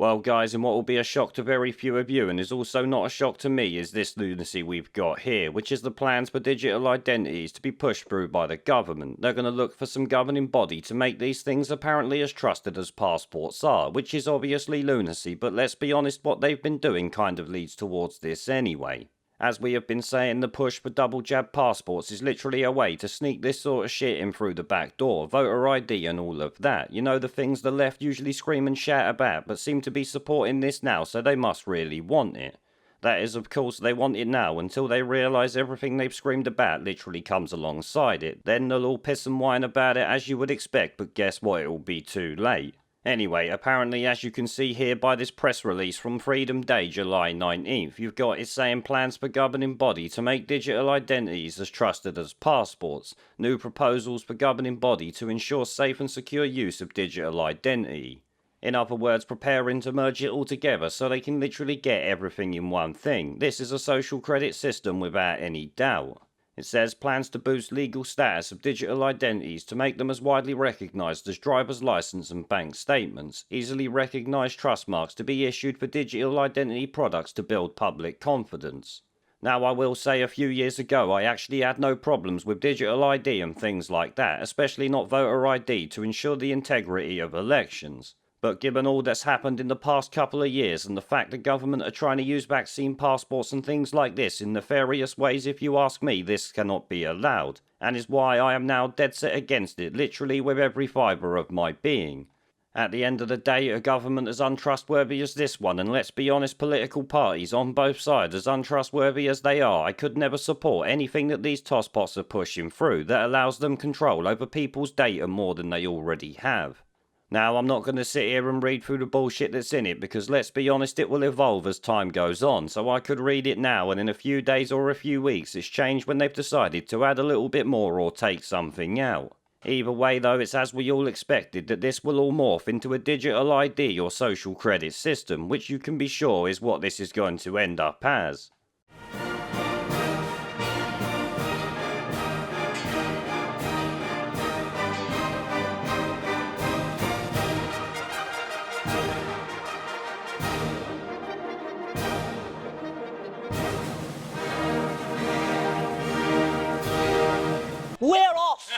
Well, guys, and what will be a shock to very few of you, and is also not a shock to me, is this lunacy we've got here, which is the plans for digital identities to be pushed through by the government. They're going to look for some governing body to make these things apparently as trusted as passports are, which is obviously lunacy, but let's be honest, what they've been doing kind of leads towards this anyway. As we have been saying, the push for double jab passports is literally a way to sneak this sort of shit in through the back door, voter ID and all of that. You know, the things the left usually scream and shout about, but seem to be supporting this now, so they must really want it. That is, of course, they want it now until they realise everything they've screamed about literally comes alongside it. Then they'll all piss and whine about it as you would expect, but guess what, it'll be too late. Anyway, apparently, as you can see here by this press release from Freedom Day, July 19th, you've got it saying plans for governing body to make digital identities as trusted as passports, new proposals for governing body to ensure safe and secure use of digital identity. In other words, preparing to merge it all together so they can literally get everything in one thing. This is a social credit system without any doubt. It says plans to boost legal status of digital identities to make them as widely recognised as driver's licence and bank statements, easily recognised trust marks to be issued for digital identity products to build public confidence. Now, I will say a few years ago I actually had no problems with digital ID and things like that, especially not voter ID to ensure the integrity of elections. But given all that's happened in the past couple of years and the fact the government are trying to use vaccine passports and things like this in nefarious ways, if you ask me, this cannot be allowed, and is why I am now dead set against it, literally with every fibre of my being. At the end of the day, a government as untrustworthy as this one, and let's be honest, political parties on both sides as untrustworthy as they are, I could never support anything that these tosspots are pushing through that allows them control over people's data more than they already have. Now, I'm not going to sit here and read through the bullshit that's in it, because let's be honest, it will evolve as time goes on, so I could read it now and in a few days or a few weeks it's changed when they've decided to add a little bit more or take something out. Either way though, it's as we all expected that this will all morph into a digital ID or social credit system, which you can be sure is what this is going to end up as.